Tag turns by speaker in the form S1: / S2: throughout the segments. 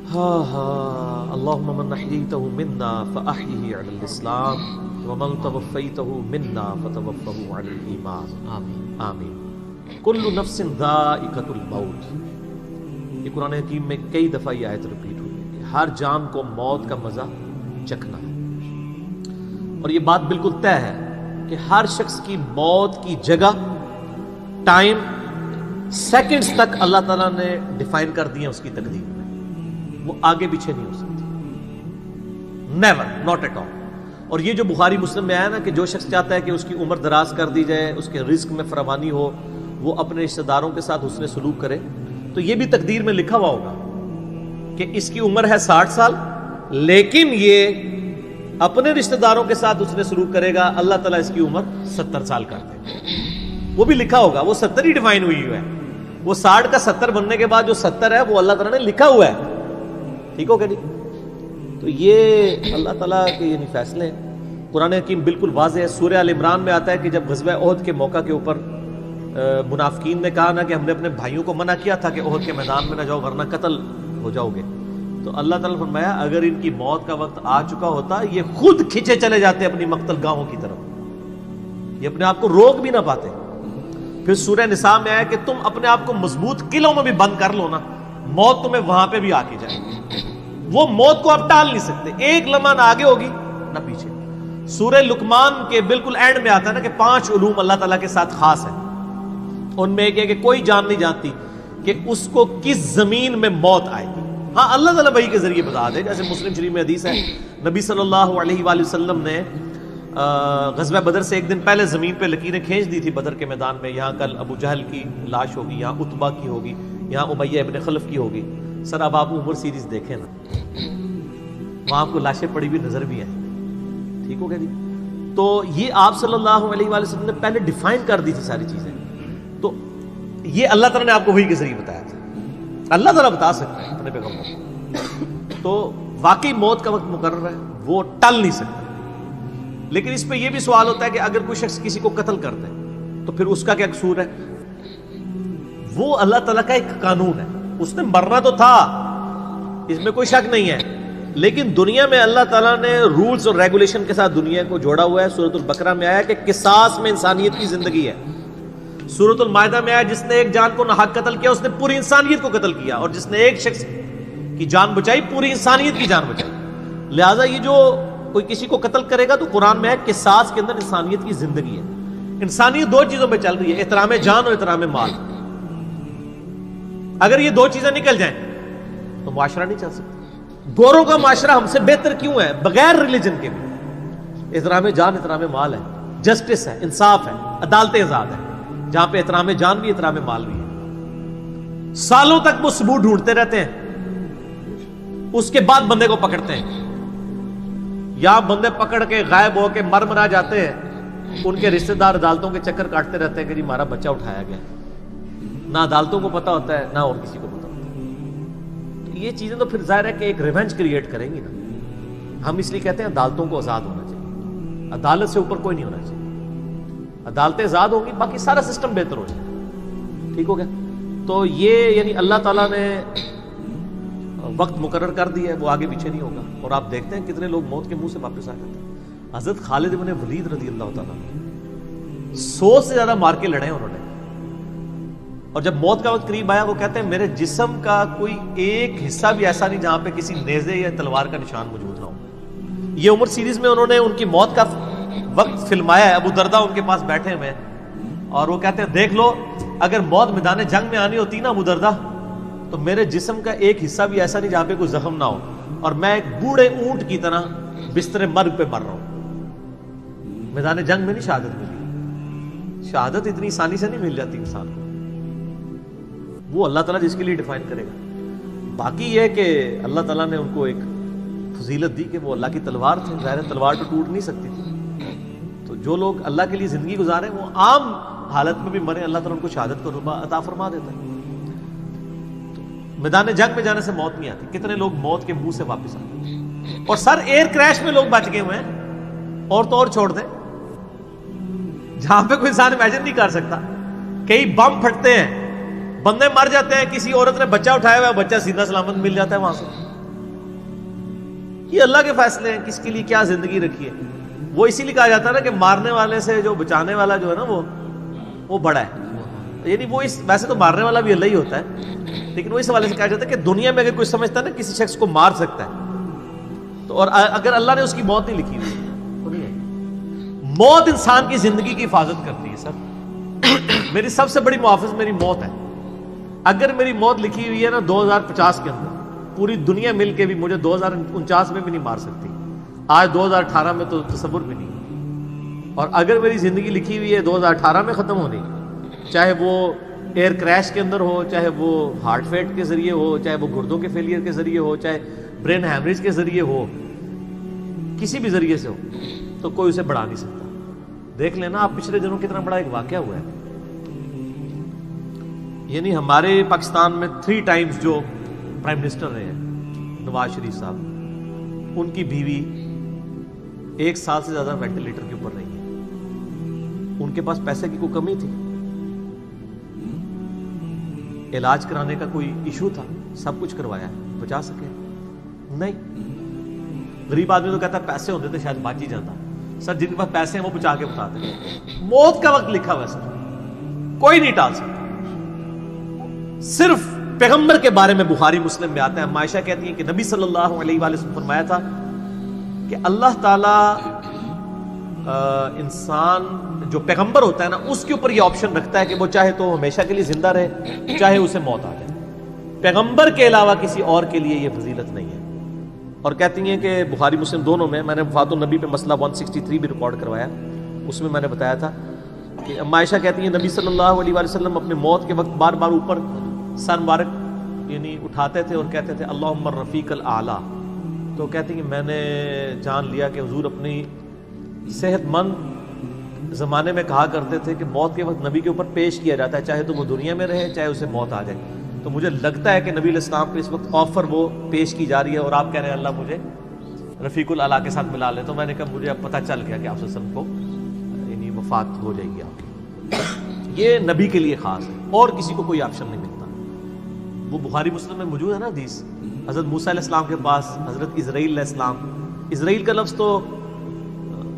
S1: اللهم من احييته منا فاحيه على الاسلام ومن توفيته منا فتوفه على الايمان
S2: آمین.
S1: آمین. کل نفس ذائقۃ الموت، یہ قرآن حکیم میں کئی دفعہ یہ آیت ریپیٹ ہوئی ہے کہ ہر جان کو موت کا مزہ چکھنا ہے، اور یہ بات بالکل طے ہے کہ ہر شخص کی موت کی جگہ، ٹائم، سیکنڈز تک اللہ تعالیٰ نے ڈیفائن کر دی ہے اس کی تقدیر میں، وہ آگے پیچھے نہیں ہو سکتی، نیور، ناٹ ایٹ آل. اور یہ جو بخاری مسلم میں آیا نا کہ جو شخص چاہتا ہے کہ اس کی عمر دراز کر دی جائے، اس کے رزق میں فراوانی ہو، وہ اپنے رشتہ داروں کے ساتھ حسن سلوک کرے، تو یہ بھی تقدیر میں لکھا ہوا ہوگا کہ اس کی عمر ہے 60 سال، لیکن یہ اپنے رشتہ داروں کے ساتھ حسن سلوک کرے گا، اللہ تعالیٰ اس کی عمر 70 سال کر دے گا. وہ بھی لکھا ہوگا، وہ 70 ہی ڈیفائن ہوئی ہے، وہ 60 کا 70 بننے کے بعد جو 70 ہے وہ اللہ تعالیٰ نے لکھا ہوا ہے. ٹھیک ہو گیا جی؟ تو یہ اللہ تعالیٰ کے یعنی فیصلے ہیں. قرآن حکیم بالکل واضح ہے. سورہ آل عمران میں آتا ہے کہ جب غزوہ احد کے موقع کے اوپر منافقین نے کہا نا کہ ہم نے اپنے بھائیوں کو منع کیا تھا کہ احد کے میدان میں نہ جاؤ ورنہ قتل ہو جاؤ گے، تو اللہ تعالیٰ نے فرمایا اگر ان کی موت کا وقت آ چکا ہوتا یہ خود کھینچے چلے جاتے اپنی مقتل گاہوں کی طرف، یہ اپنے آپ کو روک بھی نہ پاتے. پھر سورہ نساء میں آیا کہ تم اپنے آپ کو مضبوط قلعوں میں بھی بند کر لو نا، موت تمہیں وہاں پہ بھی آ کے جائے گی. وہ موت کو آپ ٹال نہیں سکتے، ایک لمحہ نہ آگے ہوگی نہ پیچھے. سورہ لقمان کے بالکل اینڈ میں آتا ہے نا کہ 5 علوم اللہ تعالیٰ کے ساتھ خاص ہیں. ان میں ایک ہے کہ کوئی جان نہیں جانتی کہ اس کو کس زمین میں موت آئے گی. ہاں اللہ تعالیٰ وحی کے ذریعے بتا دے، جیسے مسلم شریف میں حدیث ہے نبی صلی اللہ علیہ وآلہ وسلم نے غزوہ بدر سے ایک دن پہلے زمین پہ لکیریں کھینچ دی تھی بدر کے میدان میں، یہاں کل ابو جہل کی لاش ہوگی، یہاں عتبہ کی ہوگی، یہاں امیہ ابن خلف کی ہوگی. سر اب آپ عمر سیریز دیکھیں نا، وہاں آپ کو لاشیں پڑی ہوئی نظر بھی ہیں. ٹھیک ہو گیا جی؟ تو یہ آپ صلی اللہ علیہ وآلہ وسلم نے پہلے ڈیفائن کر دی تھی ساری چیزیں. تو یہ اللہ تعالیٰ نے آپ کو وحی کے ذریعے بتایا تھا. اللہ تعالیٰ بتا سکتا ہے اپنے پیغمبر کو. تو واقعی موت کا وقت مقرر ہے، وہ ٹل نہیں سکتا. لیکن اس پہ یہ بھی سوال ہوتا ہے کہ اگر کوئی شخص کسی کو قتل کر دے تو پھر اس کا کیا قصور ہے؟ وہ اللہ تعالیٰ کا ایک قانون ہے، اس نے مرنا تو تھا، اس میں کوئی شک نہیں ہے، لیکن دنیا میں اللہ تعالیٰ نے رولز اور ریگولیشن کے ساتھ دنیا کو جوڑا ہوا ہے. سورۃ البقرہ میں آیا کہ قصاص میں انسانیت کی زندگی ہے. سورۃ المائدہ میں آیا جس نے ایک جان کو ناحق قتل کیا اس نے پوری انسانیت کو قتل کیا، اور جس نے ایک شخص کی جان بچائی پوری انسانیت کی جان بچائی. لہٰذا یہ جو کوئی کسی کو قتل کرے گا تو قرآن میں ہے قصاص کے اندر انسانیت کی زندگی ہے. انسانیت 2 چیزوں پہ چل رہی ہے، احترام جان اور احترام مال. اگر یہ 2 چیزیں نکل جائیں تو معاشرہ نہیں چل سکتا. گوروں کا معاشرہ ہم سے بہتر کیوں ہے؟ بغیر ریلیجن کے بھی احترام جان احترام مال ہے، جسٹس ہے، انصاف ہے، عدالتیں آزاد ہے، جہاں پہ احترام جان بھی احترام مال بھی ہے. سالوں تک وہ ثبوت ڈھونڈتے رہتے ہیں، اس کے بعد بندے کو پکڑتے ہیں، یا بندے پکڑ کے غائب ہو کے مرا جاتے ہیں، ان کے رشتہ دار عدالتوں کے چکر کاٹتے رہتے ہیں کہ جی ہمارا بچہ اٹھایا گیا. نہ عدالتوں کو پتا ہوتا ہے نہ اور کسی کو پتا ہوتا ہے. تو یہ چیزیں تو پھر ظاہر ہے کہ ایک ریونج کریٹ کریں گی نا. ہم اس لیے کہتے ہیں عدالتوں کو آزاد ہونا چاہیے، عدالت سے اوپر کوئی نہیں ہونا چاہیے. عدالتیں آزاد ہوں گی باقی سارا سسٹم بہتر ہو جائے. ٹھیک ہو گیا؟ تو یہ یعنی اللہ تعالیٰ نے وقت مقرر کر دی ہے، وہ آگے پیچھے نہیں ہوگا. اور آپ دیکھتے ہیں کتنے لوگ موت کے منہ سے واپس آ جاتے ہیں. حضرت خالد بن ولید رضی اللہ تعالیٰ 100 سے زیادہ مار کے لڑے انہوں نے، اور جب موت کا وقت قریب آیا وہ کہتے ہیں میرے جسم کا کوئی ایک حصہ بھی ایسا نہیں جہاں پہ کسی نیزے یا تلوار کا نشان موجود نہ ہو. یہ عمر سیریز میں انہوں نے ان کی موت کا وقت فلمایا ہے. ابو دردہ ان کے پاس بیٹھے ہوئے ہیں اور وہ کہتے ہیں دیکھ لو اگر موت میدان جنگ میں آنی ہوتی نا ابو دردہ تو میرے جسم کا ایک حصہ بھی ایسا نہیں جہاں پہ کوئی زخم نہ ہو، اور میں ایک بوڑھے اونٹ کی طرح بستر مرگ پہ مر رہا ہوں. میدان جنگ میں نہیں شہادت ملی. شہادت اتنی آسانی سے نہیں مل جاتی انسان کو، وہ اللہ تعالیٰ جس کے لیے ڈیفائن کرے گا. باقی یہ کہ اللہ تعالیٰ نے ان کو ایک فضیلت دی کہ وہ اللہ کی تلوار تھے. ظاہر تلوار تو ٹوٹ نہیں سکتی تھی. تو جو لوگ اللہ کے لیے زندگی گزارے وہ عام حالت میں بھی مرے، اللہ تعالیٰ ان کو شہادت کو عطا فرما دیتا ہے. میدان جنگ میں جانے سے موت نہیں آتی. کتنے لوگ موت کے منہ سے واپس آتے ہیں، اور سر ایئر کریش میں لوگ بچ گئے ہوئے ہیں، اور تو اور چھوڑ دیں جہاں پہ کوئی انسان امیجن نہیں کر سکتا. کئی بم پھٹتے ہیں، بندے مر جاتے ہیں، کسی عورت نے بچہ اٹھایا ہوا ہے، بچہ سیدھا سلامت مل جاتا ہے وہاں سے. یہ اللہ کے فیصلے ہیں کس کے لیے کیا زندگی رکھی ہے. وہ اسی لیے کہا جاتا ہے نا کہ مارنے والے سے جو بچانے والا جو ہے نا وہ بڑا ہے. یعنی وہ ویسے تو مارنے والا بھی اللہ ہی ہوتا ہے، لیکن وہ اس حوالے سے کہا جاتا ہے کہ دنیا میں اگر کوئی سمجھتا ہے نا کسی شخص کو مار سکتا ہے تو، اور اگر اللہ نے اس کی موت نہیں لکھی ہوئی تو نہیں ہے. موت انسان کی زندگی کی حفاظت کرتی ہے. سر میری سب سے بڑی محافظ میری موت ہے. اگر میری موت لکھی ہوئی ہے نا 2050 کے اندر، پوری دنیا مل کے بھی مجھے 2049 میں بھی نہیں مار سکتی. آج 2018 میں تو تصور بھی نہیں. اور اگر میری زندگی لکھی ہوئی ہے 2018 میں ختم ہونی، چاہے وہ ایئر کریش کے اندر ہو، چاہے وہ ہارٹ فیٹ کے ذریعے ہو، چاہے وہ گردوں کے فیلئر کے ذریعے ہو، چاہے برین ہیمریج کے ذریعے ہو، کسی بھی ذریعے سے ہو، تو کوئی اسے بڑھا نہیں سکتا. دیکھ لینا آپ پچھلے دنوں کتنا بڑا ایک واقعہ ہوا ہے. یعنی ہمارے پاکستان میں 3 ٹائمز جو پرائم منسٹر رہے ہیں نواز شریف صاحب، ان کی بیوی 1 سال سے زیادہ وینٹیلیٹر کے اوپر رہی ہے. ان کے پاس پیسے کی کوئی کمی تھی؟ علاج کرانے کا کوئی ایشو تھا؟ سب کچھ کروایا، بچا سکے؟ نہیں. غریب آدمی تو کہتا ہے پیسے ہوتے تو شاید بچ ہی جاتا. سر جن کے پاس پیسے ہیں وہ بچا کے بتاتے ہیں. موت کا وقت لکھا ہوا ہے سر، کوئی نہیں ٹال سکتا. صرف پیغمبر کے بارے میں بخاری مسلم میں آتا ہے، عائشہ کہتی ہیں کہ نبی صلی اللہ علیہ وآلہ وسلم فرمایا تھا کہ اللہ تعالیٰ انسان جو پیغمبر ہوتا ہے نا اس کے اوپر یہ آپشن رکھتا ہے کہ وہ چاہے تو ہمیشہ کے لیے زندہ رہے، چاہے اسے موت آ جائے. پیغمبر کے علاوہ کسی اور کے لیے یہ فضیلت نہیں ہے. اور کہتی ہیں کہ بخاری مسلم دونوں میں نے وفات النبی پہ مسئلہ 163 بھی ریکارڈ کروایا، اس میں نے بتایا تھا کہ عائشہ کہتی ہیں نبی صلی اللہ علیہ وآلہ وسلم اپنے موت کے وقت بار بار اوپر سر مبارک یعنی اٹھاتے تھے اور کہتے تھے اللہم الرفیق الاعلیٰ. تو کہتے ہیں کہ میں نے جان لیا کہ حضور اپنی صحت مند زمانے میں کہا کرتے تھے کہ موت کے وقت نبی کے اوپر پیش کیا جاتا ہے، چاہے تو وہ دنیا میں رہے چاہے اسے موت آ جائے. تو مجھے لگتا ہے کہ نبی علیہ السلام کو اس وقت آفر وہ پیش کی جا رہی ہے اور آپ کہہ رہے ہیں اللہ مجھے رفیق الاعلیٰ کے ساتھ ملا لے. تو میں نے کہا مجھے اب پتہ چل گیا کہ آپ صلی اللہ علیہ وسلم کو یعنی وفات ہو جائے گی آپ کی. یہ نبی کے لیے خاص ہے اور کسی کو کوئی آپشن نہیں ملتا. وہ بخاری مسلم میں موجود ہے نا حدیث، حضرت موسیٰ علیہ السلام کے پاس حضرت اسرائیل علیہ السلام. اسرائیل کا لفظ تو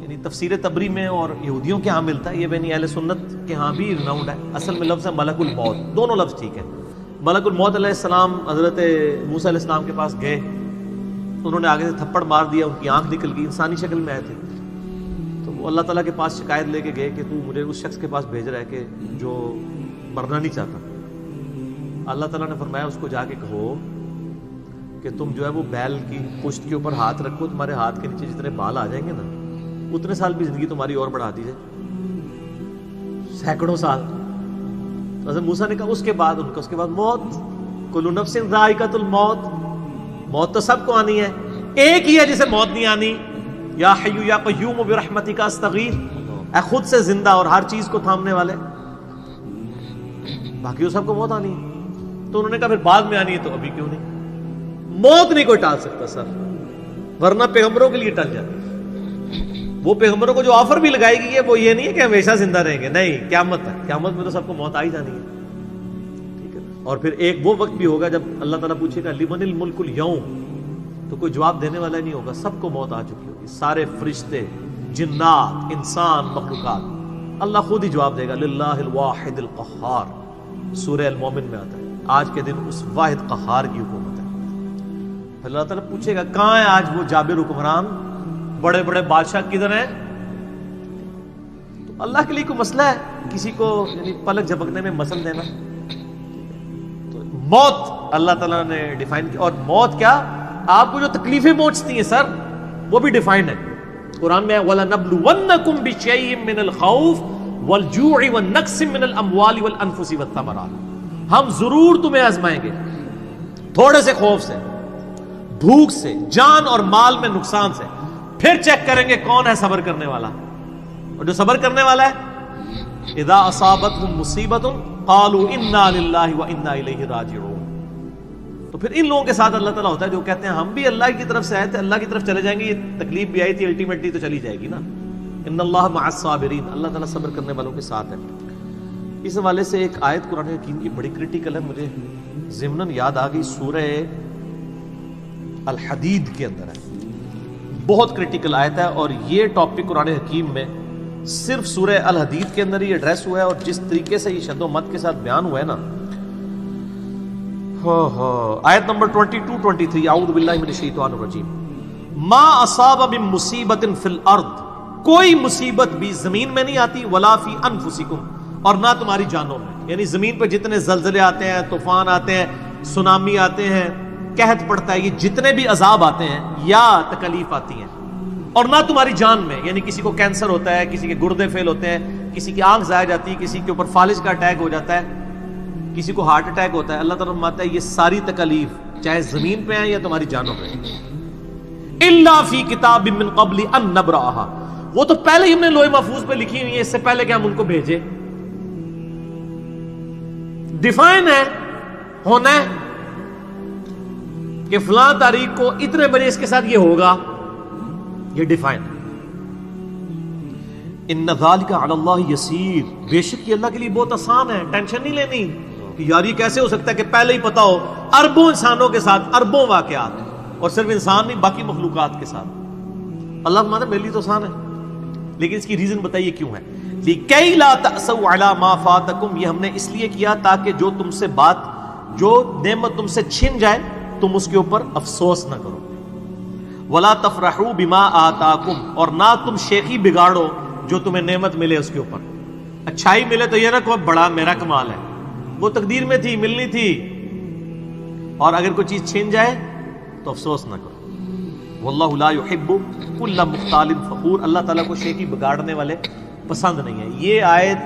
S1: یعنی تفسیر تبری میں اور یہودیوں کے ہاں ملتا ہے، یہ بنی اہل سنت کے ہاں بھی رناؤنڈ ہے. اصل میں لفظ ہے ملک الموت. دونوں لفظ ٹھیک ہے. ملک الموت علیہ السلام حضرت موسیٰ علیہ السلام کے پاس گئے، انہوں نے آگے سے تھپڑ مار دیا، ان کی آنکھ نکل گئی، انسانی شکل میں آئے تھے. تو وہ اللہ تعالیٰ کے پاس شکایت لے کے گئے کہ تو مجھے اس شخص کے پاس بھیج رہا ہے کہ جو مرنا نہیں چاہتا. اللہ تعالیٰ نے فرمایا اس کو جا کے کہو کہ تم جو ہے وہ بیل کی پشت کے اوپر ہاتھ رکھو، تمہارے ہاتھ کے نیچے جتنے بال آ جائیں گے نا اتنے سال بھی زندگی تمہاری اور بڑھا دی جائے، سینکڑوں سال. حضرت موسیٰ نے کہا اس کے بعد ان کا اس کے بعد موت. کل نفس ذائقۃ الموت، موت تو سب کو آنی ہے، ایک ہی ہے جسے موت نہیں آنی. یا حی یا قیوم برحمتک استغیث، اے خود سے زندہ اور ہر چیز کو تھامنے والے، باقی وہ سب کو موت آنی ہے. تو انہوں نے کہا پھر بعد میں آنی ہے تو ابھی کیوں نہیں؟ موت نہیں کوئی ٹال سکتا سر، ورنہ پیغمبروں کے لیے ٹل جاتی. وہ پیغمبروں کو جو آفر بھی لگائی گئی ہے وہ یہ نہیں ہے کہ ہمیشہ زندہ رہیں گے، نہیں، قیامت ہے، قیامت میں تو سب کو موت آ ہی جانی ہے. ٹھیک ہے. اور پھر ایک وہ وقت بھی ہوگا جب اللہ تعالیٰ پوچھے گا لمن الملک اليوم، تو کوئی جواب دینے والا نہیں ہوگا، سب کو موت آ چکی ہوگی. سارے فرشتے، جنات، انسان، مخلوقات، اللہ خود ہی جواب دے گا للہ الواحد القہار. سورہ المومن میں آتا ہے آج کے دن اس واحد قہار کی حکومت ہے. اللہ تعالیٰ پوچھے گا کہاں ہے آج وہ جابر حکمران، بڑے بڑے بادشاہ کدھر ہیں؟ تو اللہ کے لیے کوئی مسئلہ ہے کسی کو یعنی پلک جھپکنے میں مسل دینا؟ تو موت اللہ تعالیٰ نے ڈیفائن کی. اور موت کیا، آپ کو جو تکلیفیں پہنچتی ہیں سر وہ بھی ڈیفائنڈ ہے. قرآن میں وَلَنَبْلُوَنَّكُمْ بِشَيْءٍ مِّنَ الْخَوْفِ وَالْجُوعِ وَالنَّقْصِ مِّنَ الْأَمْوَالِ وَالْأَنفُسِ وَالثَّمَرَاتِ. ہم ضرور تمہیں آزمائیں گے تھوڑے سے خوف سے، بھوک سے، جان اور مال میں نقصان سے، پھر چیک کریں گے کون ہے صبر کرنے والا. اور جو صبر کرنے والا ہے اذا اصابتهم مصیبت قالوا انا للہ وانا الیہ راجعون. تو پھر ان لوگوں کے ساتھ اللہ تعالیٰ ہوتا ہے جو کہتے ہیں ہم بھی اللہ کی طرف سے آئے تھے، اللہ کی طرف چلے جائیں گے، یہ تکلیف بھی آئی تھی الٹیمیٹلی تو چلی جائے گی نا. ان اللہ مع الصابرین، اللہ تعالیٰ صبر کرنے والوں کے ساتھ ہے. اس حوالے سے ایک آیت قرآن حکیم کی بڑی کریٹیکل ہے، مجھے ضمناً یاد آ گئی، سورہ الحدید کے اندر ہے. بہت کرٹیکل آیت ہے، اور یہ ٹاپک قرآن حکیم میں صرف سورہ الحدید کے اندر ہی ایڈریس ہوا ہے، اور جس طریقے سے یہ شد و مت کے ساتھ بیان ہوا ہے نا، آیت نمبر 22-23، اعوذ باللہ من الشیطان الرجیم، ما اصاب من مصیبت فی الارض، کوئی مصیبت بھی زمین میں نہیں آتی، ولا فی انفسکم، اور نہ تمہاری جانوں میں، یعنی زمین پہ جتنے زلزلے آتے ہیں، طوفان آتے ہیں، سونامی آتے ہیں، قحط پڑتا ہے، یہ جتنے بھی عذاب آتے ہیں یا تکلیف آتی ہیں، اور نہ تمہاری جان میں، یعنی کسی کو کینسر ہوتا ہے، کسی کے گردے فیل ہوتے ہیں، کسی کی آنکھ ضائع جاتی ہے، کسی کے اوپر فالج کا اٹیک ہو جاتا ہے، کسی کو ہارٹ اٹیک ہوتا ہے، اللہ تعالیٰ فرماتا ہے یہ ساری تکلیف چاہے زمین پہ ہیں یا تمہاری جانوں پہ، الا فی کتاب من قبل ان نبرأھا، وہ تو پہلے ہی ہم نے لوح محفوظ پہ لکھی ہوئی ہے، اس سے پہلے کہ ہم ان کو بھیجے، ڈیفائن ہے، ہونا ہے کہ فلاں تاریخ کو اتنے بجے اس کے ساتھ یہ ہوگا، یہ ڈیفائن ہے۔ ان ذالک علی اللہ یسیر، بے شک یہ اللہ کے لیے بہت آسان ہے، ٹینشن نہیں لینی کہ یار یہ کیسے ہو سکتا ہے کہ پہلے ہی پتا ہو، اربوں انسانوں کے ساتھ اربوں واقعات، اور صرف انسان نہیں باقی مخلوقات کے ساتھ، اللہ فرماتا ہے میرے لیے تو آسان ہے، لیکن اس کی ریزن بتائیے کیوں ہے، لِكَيْ لَا تَأْسَوْا عَلَى مَا فَاتَكُمْ، یہ ہم نے اس لیے کیا تاکہ جو تم سے بات، جو نعمت تم سے چھن جائے تم اس کے اوپر افسوس نہ کرو، وَلَا تَفْرَحُوا بِمَا آتَاكُمْ، اور نہ تم شیخی بگاڑو جو تمہیں نعمت ملے اس کے اوپر، اچھائی ملے تو یہ نہ کہو بڑا میرا کمال ہے، وہ تقدیر میں تھی، ملنی تھی، اور اگر کوئی چیز چھن جائے تو افسوس نہ کرو، واللہ لا يحب كل مختال فخور، اللہ تعالیٰ کو شیخی بگاڑنے والے پسند نہیں ہے۔ یہ آیت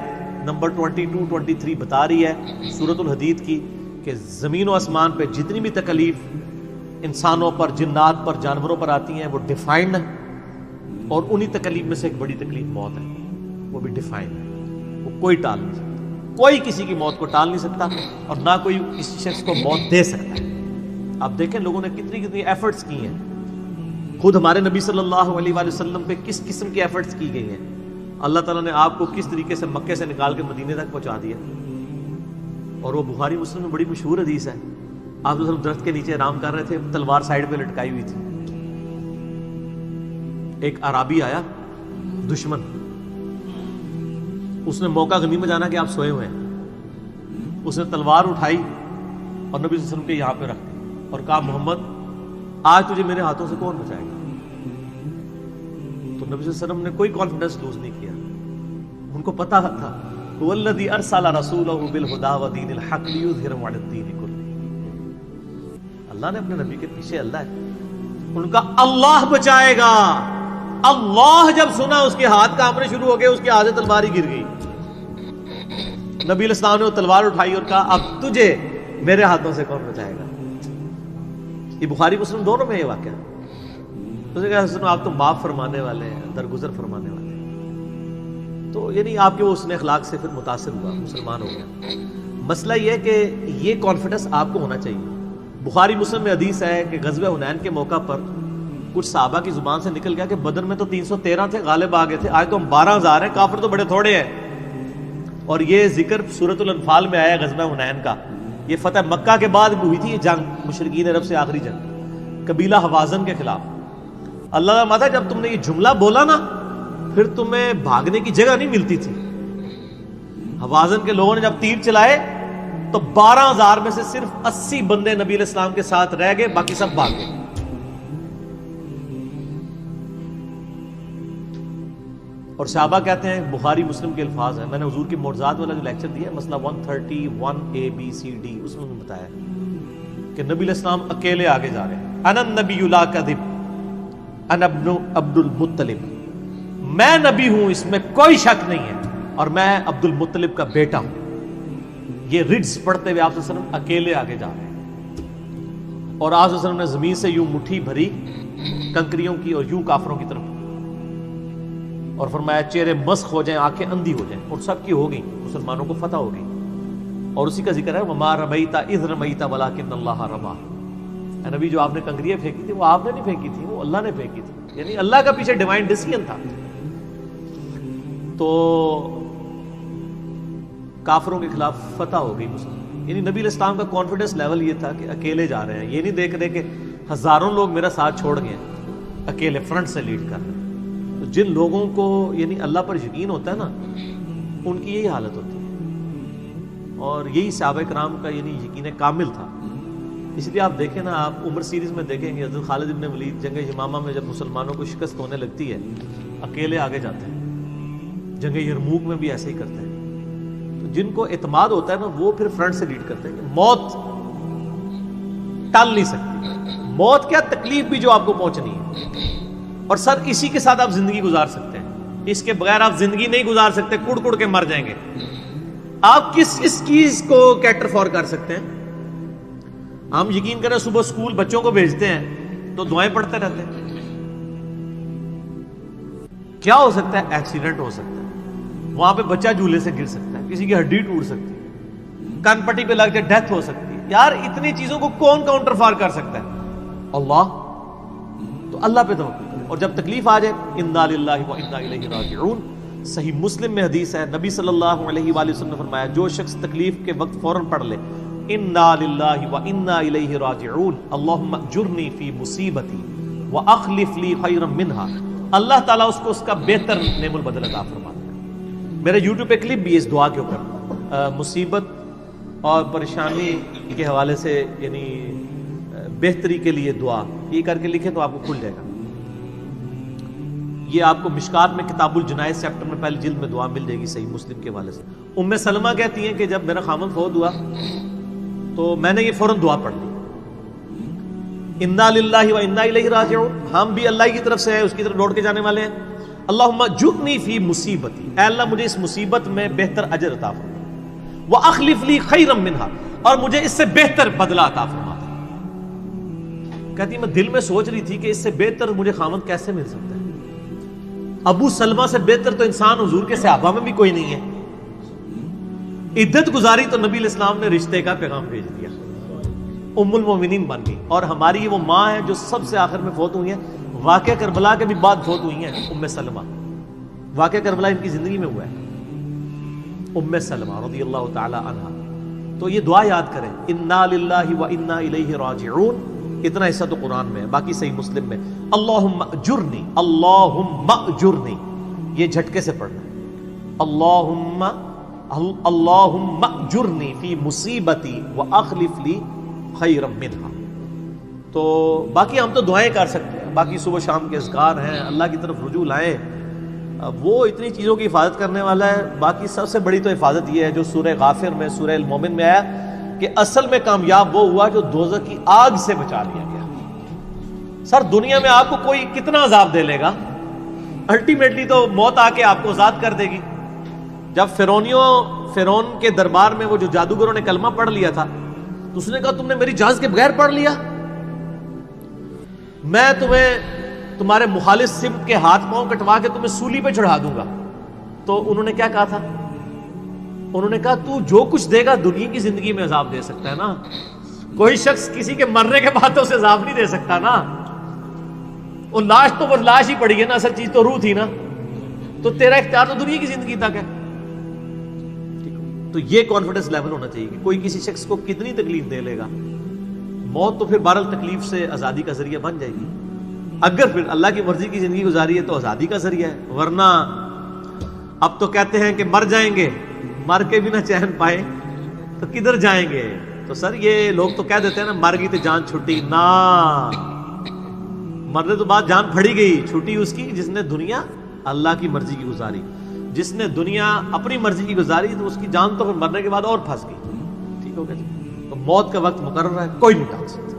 S1: نمبر 22-23 بتا رہی ہے سورۃ الحدید کی کہ زمین و آسمان پہ جتنی بھی تکلیف انسانوں پر، جنات پر، جانوروں پر آتی ہیں وہ ڈیفائنڈ ہے، اور انہی تکلیف میں سے ایک بڑی تکلیف موت ہے، وہ بھی ڈیفائنڈ ہے، وہ کوئی ٹال نہیں سکتا، کوئی کسی کی موت کو ٹال نہیں سکتا، اور نہ کوئی کسی شخص کو موت دے سکتا ہے۔ آپ دیکھیں لوگوں نے کتنی ایفرٹس کی ہیں، خود ہمارے نبی صلی اللہ علیہ وآلہ وسلم پہ کس قسم کی ایفرٹس کی گئی ہیں، اللہ تعالیٰ نے آپ کو کس طریقے سے مکے سے نکال کے مدینے تک پہنچا دیا، اور وہ بخاری مسلم میں بڑی مشہور حدیث ہے، آپ تو درخت کے نیچے آرام کر رہے تھے، تلوار سائیڈ پہ لٹکائی ہوئی تھی، ایک عرابی آیا دشمن، اس نے موقع غنیمت جانا کہ آپ سوئے ہوئے ہیں، اس نے تلوار اٹھائی اور نبی صلی اللہ علیہ وسلم کے یہاں پہ رکھ دی اور کہا محمد آج تجھے میرے ہاتھوں سے کون بچائے گا؟ تو نبی صلی اللہ علیہ وسلم نے کوئی کانفیڈنس لوز نہیں کیا، ان کو پتا تھا والذی ارسل رسولہ بالہدی ودین الحق لیظہرہ علی الدین کلہ، اللہ نے اپنے نبی کے پیچھے اللہ ہے، ان کا اللہ بچائے گا، اللہ جب سنا اس کے ہاتھ کانپنے شروع ہو گئے، اس کے ہاتھ سے تلوار ہی گر گئی، نبی علیہ السلام نے وہ تلوار اٹھائی اور کہا اب تجھے میرے ہاتھوں سے کون بچائے گا؟ یہ بخاری مسلم دونوں میں یہ واقعہ، اس نے کہا سنو آپ تو معاف فرمانے والے ہیں، درگزر فرمانے والے ہیں، تو یعنی آپ کے وہ حسن اخلاق سے پھر متاثر ہوا، مسلمان ہو گیا۔ مسئلہ یہ ہے کہ یہ کانفیڈنس آپ کو ہونا چاہیے۔ بخاری مسلم میں حدیث ہے کہ غزوہ حنین کے موقع پر کچھ صحابہ کی زبان سے نکل گیا کہ بدر میں تو 313 تھے، غالب آ گئے تھے، آج تو ہم 12,000 ہیں، کافر تو بڑے تھوڑے ہیں، اور یہ ذکر سورۃ الانفال میں آیا غزوہ حنین کا، یہ فتح مکہ کے بعد بھی ہوئی تھی یہ جنگ، مشرکین عرب سے آخری جنگ قبیلہ حوازن کے خلاف۔ اللہ کا ماتا جب تم نے یہ جملہ بولا نا پھر تمہیں بھاگنے کی جگہ نہیں ملتی تھی، حوازن کے لوگوں نے جب تیر چلائے تو 12,000 میں سے صرف 80 بندے نبی علیہ السلام کے ساتھ رہ گئے، باقی سب بھاگ گئے۔ اور صحابہ کہتے ہیں، بخاری مسلم کے الفاظ ہیں، میں نے حضور کی معجزات والا جو لیکچر دیا ہے مسئلہ 131A-B-C-D، اس میں بتایا کہ نبی علیہ السلام اکیلے آگے جا رہے ہیں، انا النبی لا کذب انا ابن عبد المطلب، میں نبی ہوں اس میں کوئی شک نہیں ہے، اور میں عبد المطلب کا بیٹا ہوں۔ یہ رڈز پڑھتے ہوئے آپ صلی اللہ علیہ وسلم اکیلے آگے جا رہے ہیں، اور آپ صلی اللہ علیہ وسلم نے زمین سے یوں مٹھی بھری کنکریوں کی اور یوں کافروں کی طرف، اور فرمایا چہرے مسخ ہو جائیں، آنکھیں اندھی ہو جائیں، اور سب کی ہو گئی، مسلمانوں کو فتح ہو گئی، اور اسی کا ذکر ہے وما رمیت اذ رمیت ولکن اللہ رمی، اے نبی جو آپ نے کنکریاں پھینکی تھی وہ آپ نے نہیں پھینکی تھی، وہ اللہ نے پھینکی تھی، یعنی اللہ کا پیچھے ڈیوائن ڈیسیژن تھا۔ تو کافروں کے خلاف فتح ہو گئی مسلم، یعنی نبی علیہ السلام کا کانفیڈنس لیول یہ تھا کہ اکیلے جا رہے ہیں، یہ نہیں دیکھ رہے کہ ہزاروں لوگ میرا ساتھ چھوڑ گئے، اکیلے فرنٹ سے لیڈ کر رہے ہیں. تو جن لوگوں کو یعنی اللہ پر یقین ہوتا ہے نا، ان کی یہی حالت ہوتی ہے، اور یہی صحابہ کرام کا یعنی یقین کامل تھا. اس لیے آپ دیکھیں نا، آپ عمر سیریز میں دیکھیں گے حضرت خالد بن ولید جنگ یمامہ میں جب مسلمانوں کو شکست ہونے لگتی ہے اکیلے آگے جاتے ہیں. جنگ یرموک میں بھی ایسے ہی کرتے ہیں. تو جن کو اعتماد ہوتا ہے نا، وہ پھر فرنٹ سے لیڈ کرتے ہیں کہ موت ٹال نہیں سکتی. موت کیا، تکلیف بھی جو آپ کو پہنچنی ہے، اور سر اسی کے ساتھ آپ زندگی گزار سکتے ہیں. اس کے بغیر آپ زندگی نہیں گزار سکتے، کڑ کڑ کے مر جائیں گے. آپ کس اس چیز کو کیٹر فور کر سکتے ہیں؟ ہم یقین کریں صبح اسکول بچوں کو بھیجتے ہیں تو دعائیں پڑھتے رہتے ہیں. کیا ہو سکتا ہے؟ ایکسیڈنٹ ہو سکتا ہے، وہاں پہ بچہ جھولے سے گر سکتا ہے، کسی کی ہڈی ٹوٹ سکتی ہے، کان پٹی پہ لگ جائے ڈیتھ ہو سکتی ہے. یار اتنی چیزوں کو کون کاؤنٹر فار کر سکتا ہے؟ اللہ. تو اللہ پہ توکل کریں، اور جب تکلیف آ جائے انا للہ و انا الیہ راجعون. صحیح مسلم میں حدیث ہے، نبی صلی اللہ علیہ وآلہ وسلم نے فرمایا جو شخص تکلیف کے وقت فوراً پڑھ لے انا للہ و انا الیہ راجعون اللہم اجرنی فی مصیبتی واخلف لی خیرا منہا، اللہ تعالیٰ اس کو اس کا بہتر نعم البدل عطا فرماتا ہے. میرے یوٹیوب پہ کلپ بھی اس دعا کے اوپر، مصیبت اور پریشانی کے حوالے سے یعنی بہتری کے لیے دعا، یہ کر کے لکھیں تو آپ کو کھل جائے گا. یہ آپ کو مشکات میں کتاب الجنائز چیپٹر میں پہلی جلد میں دعا مل جائے گی صحیح مسلم کے حوالے سے. ام سلمہ کہتی ہیں کہ جب میرا خامن فوت ہوا تو میں نے یہ فوراً دعا پڑھ لی، انا للہ و انا الیہ راجعون. ہم بھی اللہ کی طرف سے ہیں، اس کی طرف لوٹ کے جانے والے ہیں. اللہم اجرنی فی مصیبتی، اے اللہ مجھے اس مصیبت میں بہتر اجر عطا فرما، واخلف لی خیرا منہا، اور مجھے اس سے بہتر بدلہ عطا فرما. کہتی میں دل میں سوچ رہی تھی کہ اس سے بہتر مجھے خامد کیسے مل سکتا ہے. ابو سلمہ سے بہتر تو انسان حضور کے صحابہ میں بھی کوئی نہیں ہے. عدت گزاری تو نبی علیہ السلام نے رشتے کا پیغام بھیج دیا، ام المومنین بن گئی. اور ہماری وہ ماں ہے جو سب سے آخر میں فوت ہوئی ہیں، واقعہ کربلا کے بھی بعد فوت ہوئی ہیں، ام سلمہ. واقعہ کربلا ان کی زندگی میں ہوا ہے، ام سلمہ رضی اللہ تعالی عنہا. تو یہ دعا یاد کریں، انا للہ و انا الیہ راجعون. اتنا حصہ تو قرآن میں ہے، باقی صحیح مسلم میں اللہم اجرنی، اللہم اجرنی، یہ جھٹکے سے پڑھنا، اللہم اجرنی فی مصیبتی واخلف لی خیرا منہا. تو باقی ہم تو دعائیں کر سکتے ہیں، باقی صبح شام کے اذکار ہیں، اللہ کی طرف رجوع لائیں، وہ اتنی چیزوں کی حفاظت کرنے والا ہے. باقی سب سے بڑی تو حفاظت یہ ہے جو سورہ غافر میں، سورہ المومن میں آیا کہ اصل میں کامیاب وہ ہوا جو دوزخ کی آگ سے بچا لیا گیا. سر دنیا میں آپ کو کوئی کتنا عذاب دے لے گا، الٹیمیٹلی تو موت آ کے آپ کو آزاد کر دے گی. جب فرعون کے دربار میں وہ جو جادوگروں نے کلمہ پڑھ لیا تھا تو اس نے کہا تم نے میری اجازت کے بغیر پڑھ لیا، میں تمہیں تمہارے مخالف سمت کے ہاتھ پاؤں کٹوا کے تمہیں سولی پہ چڑھا دوں گا. تو انہوں نے کیا کہا تھا؟ انہوں نے کہا تو جو کچھ دے گا دنیا کی زندگی میں عذاب دے سکتا ہے نا، کوئی شخص کسی کے مرنے کے بعد تو اسے عذاب نہیں دے سکتا نا. وہ لاش تو وہ لاش ہی پڑی ہے نا، اصل چیز تو روح تھی نا. تو تیرا اختیار تو دنیا کی زندگی تک ہے. تو یہ کانفیڈنس لیول ہونا چاہیے کہ کوئی کسی شخص کو کتنی تکلیف دے لے گا، موت تو پھر بہرحال تکلیف سے آزادی کا ذریعہ بن جائے گی. اگر پھر اللہ کی مرضی کی زندگی گزاری ہے تو آزادی کا ذریعہ ہے، ورنہ اب تو کہتے ہیں کہ مر جائیں گے، مر کے بھی نہ چین پائے تو کدھر جائیں گے. تو سر یہ لوگ تو کہہ دیتے ہیں نا مر گئی تو جان چھٹی، نہ، مرنے تو بعد جان پھڑی گئی. چھٹی اس کی جس نے دنیا اللہ کی مرضی کی گزاری، جس نے دنیا اپنی مرضی کی گزاری تو اس کی جان تو پھر مرنے کے بعد اور پھنس گئی. ٹھیک ہو گیا جی. تو موت کا وقت مقرر ہے، کوئی نہیں ٹال سکتا.